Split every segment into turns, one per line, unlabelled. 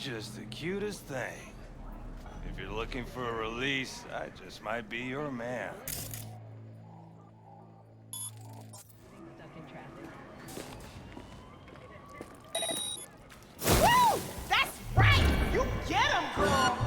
just the cutest thing. If you're looking for a release, I just might be your man.
Stuck in traffic.
Woo! That's right! You get him, girl!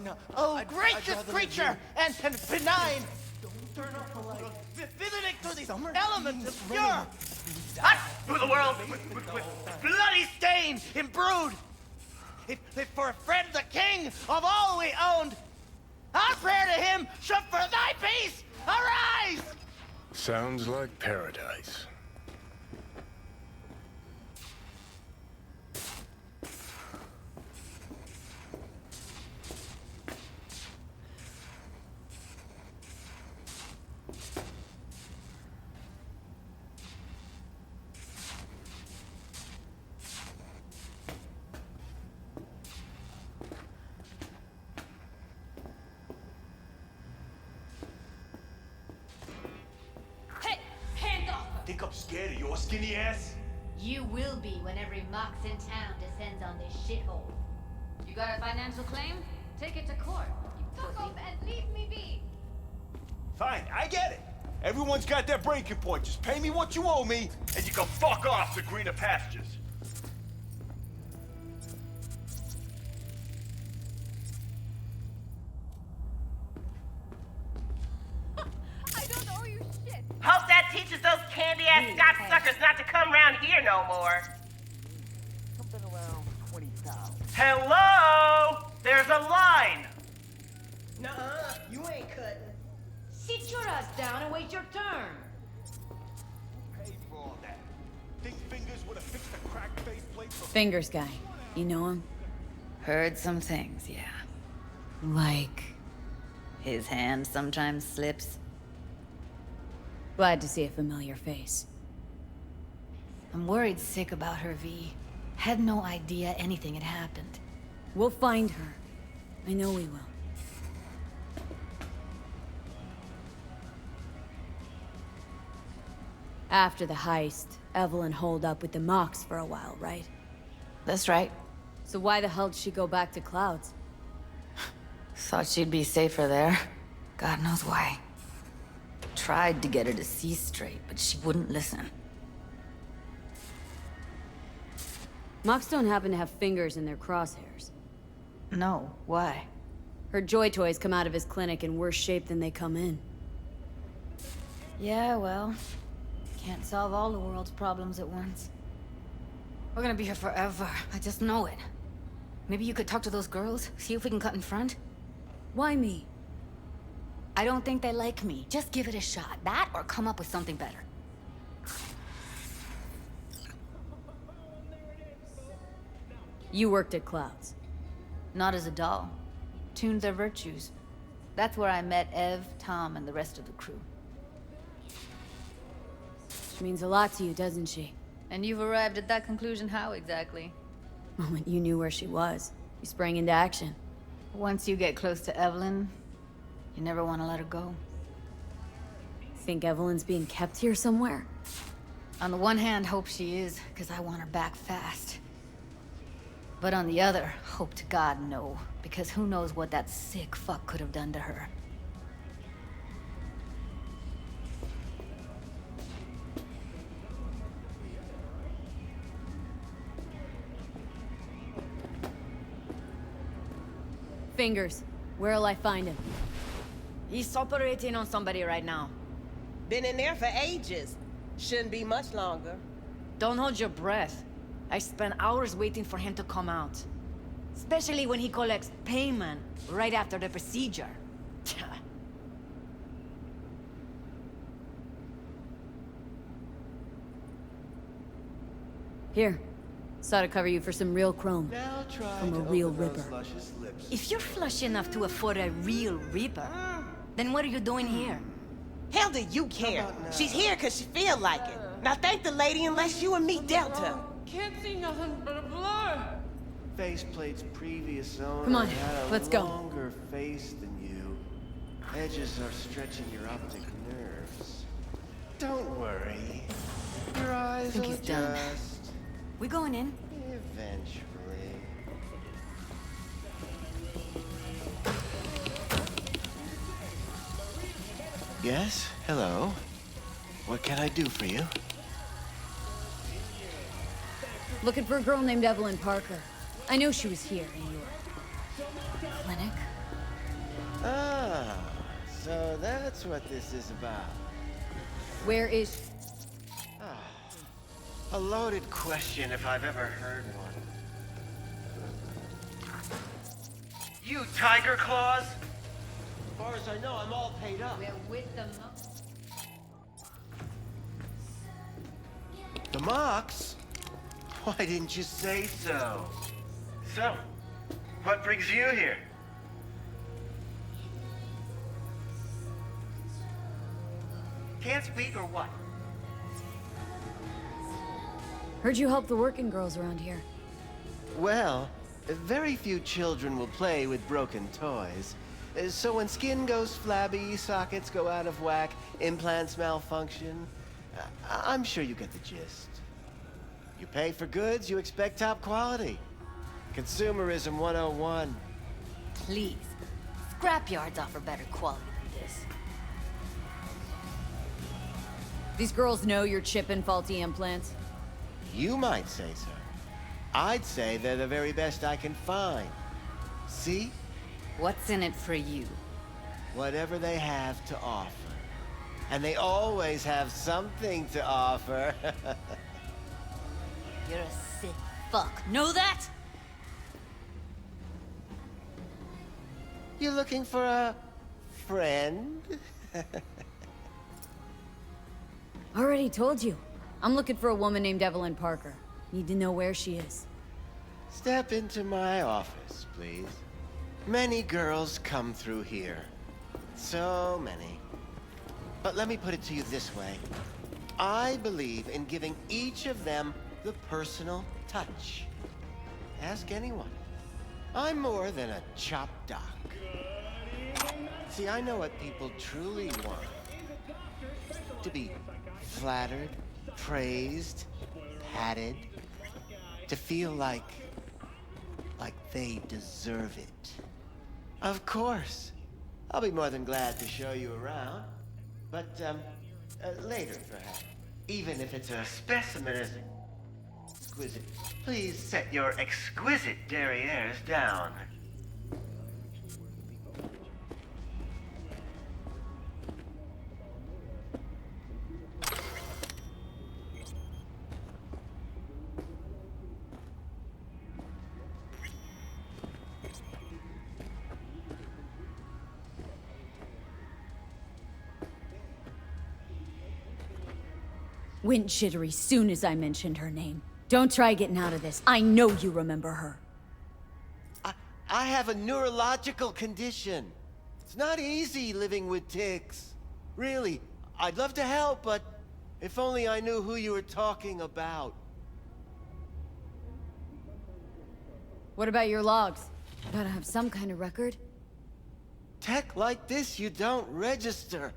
No. Oh, gracious creature and benign! Don't turn off the light. Visiting through these elements of pure, hot through the world with bloody stain imbrued. If for a friend the king of all we owned, our prayer to him should for thy peace arise!
Sounds like paradise.
Think I'm scared of your skinny ass?
You will be when every mox in town descends on this shithole. You got a financial claim? Take it to court, you
Fuck
pussy.
off and leave me be!
Fine, I get it. Everyone's got their breaking point. Just pay me what you owe me, and you can fuck off to greener pastures.
I don't owe you shit!
Hope that teaches those candy-ass cocksuckers not to come around here no more.
Something around 20,000.
Hello? There's a line.
Nuh-uh, you ain't cutting.
Sit your ass down and wait your turn.
Paid for all that. Think Fingers would have fixed the cracked faceplate for
Fingers guy. You know him?
Heard some things, yeah.
Like...
His hand sometimes slips.
Glad to see a familiar face.
I'm worried sick about her, V. Had no idea anything had happened.
We'll find her. I know we will. After the heist, Evelyn holed up with the Mox for a while, right?
That's right.
So why the hell did she go back to Clouds?
Thought she'd be safer there. God knows why. Tried to get her to see straight, but she wouldn't listen.
Mox don't happen to have fingers in their crosshairs.
No, why?
Her Joy Toys come out of his clinic in worse shape than they come in.
Yeah, well... Can't solve all the world's problems at once. We're gonna be here forever. I just know it. Maybe you could talk to those girls, see if we can cut in front?
Why me?
I don't think they like me. Just give it a shot. That or come up with something better.
You worked at Clouds.
Not as a doll. Tuned their virtues. That's where I met Ev, Tom, and the rest of the crew.
She means a lot to you, doesn't she?
And you've arrived at that conclusion how exactly?
The moment you knew where she was, you sprang into action.
Once you get close to Evelyn, you never want to let her go.
Think Evelyn's being kept here somewhere?
On the one hand, hope she is, because I want her back fast. But on the other, hope to God no, because who knows what that sick fuck could have done to her.
fingers. Where'll I find him?
He's operating on somebody right now.
Been in there for ages. Shouldn't be much longer.
Don't hold your breath. I spent hours waiting for him to come out. Especially when he collects payment right after the procedure.
Here. Saw to cover you for some real chrome.
Now try
From a
to
real
open those
ripper.
luscious lips.
If you're flush enough to afford a real reaper, then what are you doing here?
Hell do you care?
about now?
She's here because she feel like it. Now thank the lady unless you and me dealt her.
Can't see nothing but a blur.
Faceplate's previous owner
Come on,
had a
let's go.
longer face than you. Edges are stretching your optic nerves. Don't worry. Your eyes
Think
will
he's done.
adjust.
We going in?
Eventually. Yes? Hello? What can I do for you?
Looking for a girl named Evelyn Parker. I know she was here in your clinic.
Ah, so that's what this is about.
Where is...
A loaded question if I've ever heard one. You Tiger Claws? As far as I know, I'm all paid up.
We're with the
The Mox? Why didn't you say so? So, what brings you here? Can't speak or what?
Heard you help the working girls around here.
Well, very few children will play with broken toys. So when skin goes flabby, sockets go out of whack, implants malfunction, I'm sure you get the gist. You pay for goods, you expect top quality. Consumerism 101.
Please. Scrapyards offer better quality than this.
These girls know you're chipping faulty implants.
You might say so. I'd say they're the very best I can find. See?
What's in it for you?
Whatever they have to offer. And they always have something to offer.
You're a sick fuck. Know that?
You looking for a friend?
Already told you. I'm looking for a woman named Evelyn Parker. Need to know where she is.
Step into my office, please. Many girls come through here. So many. But let me put it to you this way. I believe in giving each of them the personal touch. Ask anyone. I'm more than a chop doc. See, I know what people truly want. To be flattered, praised, patted. To feel like they deserve it. Of course. I'll be more than glad to show you around. But, later, perhaps. Even if it's a specimen as exquisite. Please set your exquisite derrieres down.
Went jittery soon as I mentioned her name. Don't try getting out of this. I know you remember her.
I have a neurological condition. It's not easy living with tics. Really, I'd love to help, but if only I knew who you were talking about.
What about your logs? Gotta have some kind of record.
Tech like this, you don't register.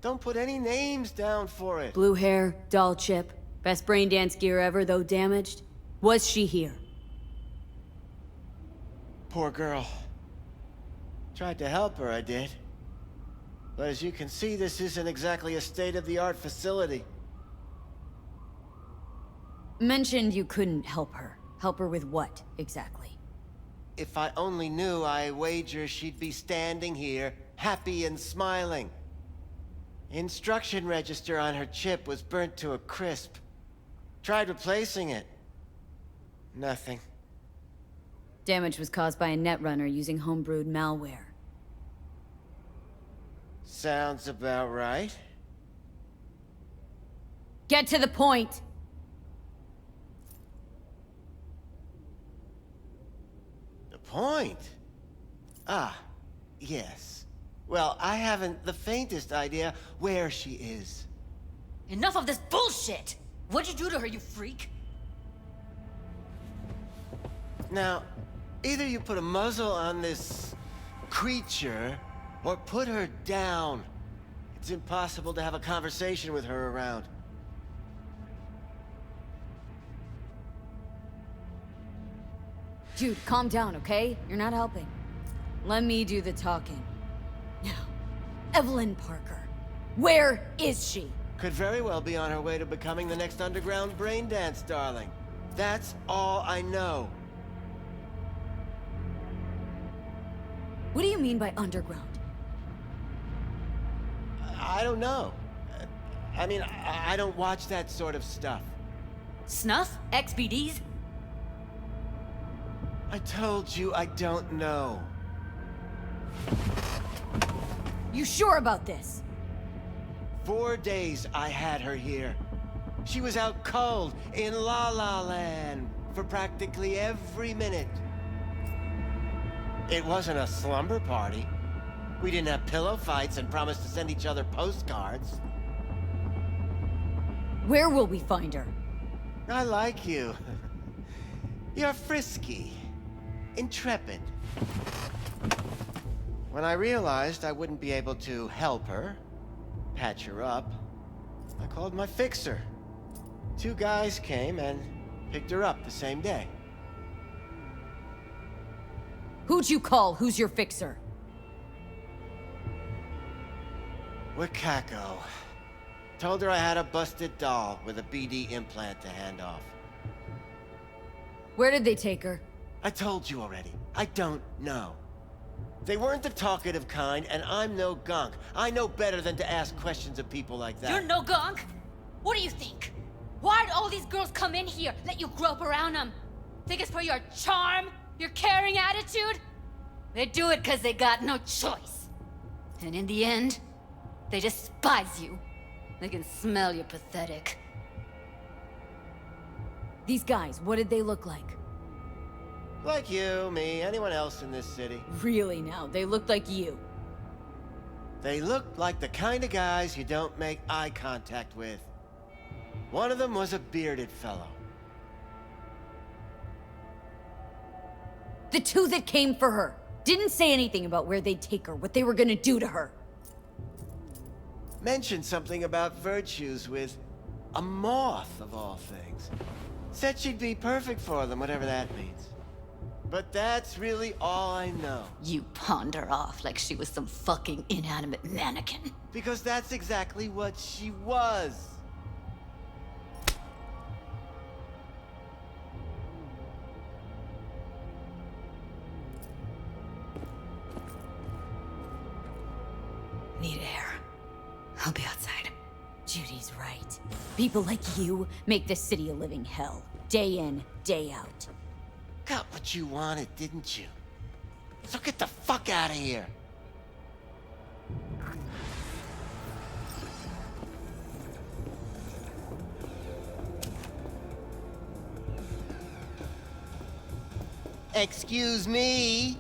Don't put any names down for it.
Blue hair, doll chip. Best brain dance gear ever, though damaged. Was she here?
Poor girl. Tried to help her, I did. But as you can see, this isn't exactly a state-of-the-art facility.
Mentioned you couldn't help her. Help her with what, exactly?
if I only knew, I wager she'd be standing here, happy and smiling. Instruction register on her chip was burnt to a crisp. Tried replacing it. Nothing.
Damage was caused by a netrunner using homebrewed malware.
Sounds about right.
Get to the point!
The point? Ah, yes. Well, I haven't the faintest idea where she is.
Enough of this bullshit! What'd you do to her, you freak?
Now, either you put a muzzle on this creature, or put her down. It's impossible to have a conversation with her around.
Jude, calm down, okay? You're not helping. Let me do the talking. Now, Evelyn Parker. Where is she?
Could very well be on her way to becoming the next underground braindance darling. That's all I know.
What do you mean by underground?
I don't know. I mean, I don't watch that sort of stuff.
Snuff? XBDs?
I told you I don't know.
You sure about this?
4 days I had her here. She was out cold in La La Land for practically every minute. It wasn't a slumber party. We didn't have pillow fights and promised to send each other postcards.
Where will we find her?
I like you. You're frisky. Intrepid. When I realized I wouldn't be able to help her, patch her up, I called my fixer. 2 guys came and picked her up the same day.
Who'd you call? Who's your fixer?
Wakako. Told her I had a busted doll with a BD implant to hand off.
Where did they take her?
I told you already. I don't know. They weren't the talkative kind, and I'm no gunk. I know better than to ask questions of people like that.
You're no gunk? What do you think? Why'd all these girls come in here, let you grope around them? Think it's for your charm? Your caring attitude? They do it because they got no choice. And in the end, they despise you. They can smell you're pathetic.
These guys, what did they look like?
Like you, me, anyone else in this city.
Really now, they looked like you.
They looked like the kind of guys you don't make eye contact with. One of them was a bearded fellow.
The 2 that came for her didn't say anything about where they'd take her, what they were gonna do to her.
Mentioned something about virtues with a moth, of all things. Said she'd be perfect for them, whatever that means. But that's really all I know.
You pawned her off like she was some fucking inanimate mannequin.
Because that's exactly what she was.
Need air. I'll be outside.
Judy's right. People like you make this city a living hell. Day in, day out.
Got what you wanted, didn't you? So get the fuck out of here. Excuse me?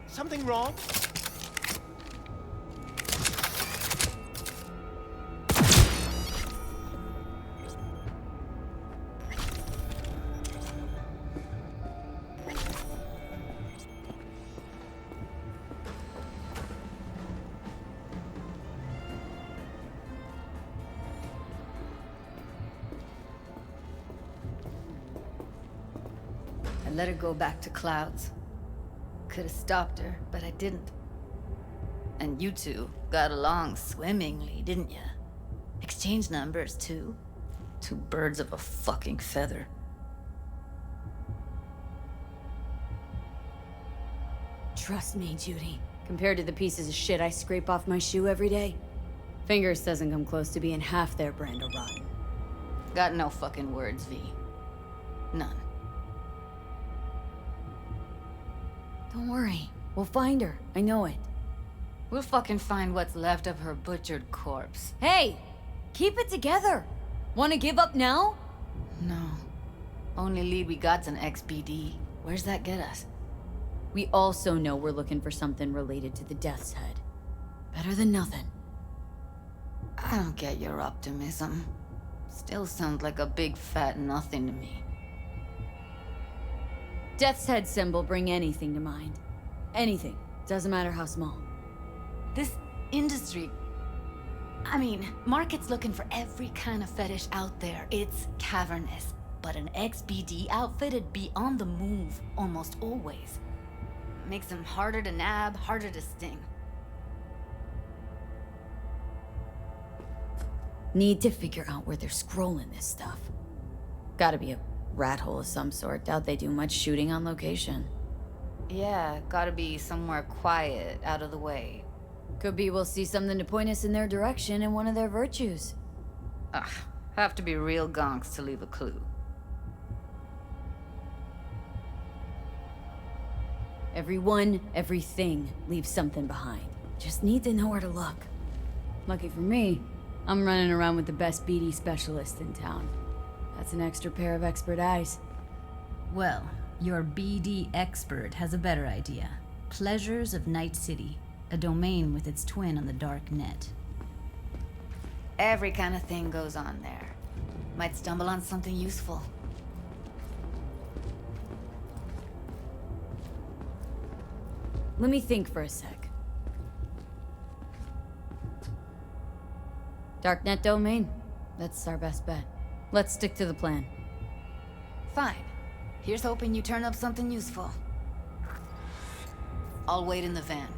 Something wrong?
I let her go back to Clouds. Could have stopped her, but I didn't. And you two got along swimmingly, didn't ya? Exchange numbers, too. Two birds of a fucking feather.
Trust me, Judy. Compared to the pieces of shit I scrape off my shoe every day, Fingers doesn't come close to being half their brand of rotten.
Got no fucking words, V. None.
Don't worry. We'll find her. I know it.
We'll fucking find what's left of her butchered corpse.
Hey! Keep it together! Wanna give up now?
No. Only lead we got's an XBD. Where's that get us?
We also know we're looking for something related to the Death's Head. Better than nothing.
I don't get your optimism. Still sounds like a big fat nothing to me.
Death's Head symbol bring anything to mind. Anything. Doesn't matter how small.
This industry... I mean, market's looking for every kind of fetish out there. It's cavernous. But an XBD outfit'd be on the move almost always. Makes them harder to nab, harder to sting.
Need to figure out where they're scrolling this stuff. Gotta be a rat hole of some sort. Doubt they do much shooting on location.
Yeah, gotta be somewhere quiet, out of the way.
Could be we'll see something to point us in their direction in one of their virtues.
Ugh, have to be real gonks to leave a clue.
Everyone, everything leaves something behind. Just need to know where to look. Lucky for me, I'm running around with the best BD specialist in town. That's an extra pair of expert eyes.
Well, your BD expert has a better idea. Pleasures of Night City, a domain with its twin on the dark net.
Every kind of thing goes on there. Might stumble on something useful.
Let me think for a sec. Darknet domain. That's our best bet. Let's stick to the plan.
Fine. Here's hoping you turn up something useful. I'll wait in the van.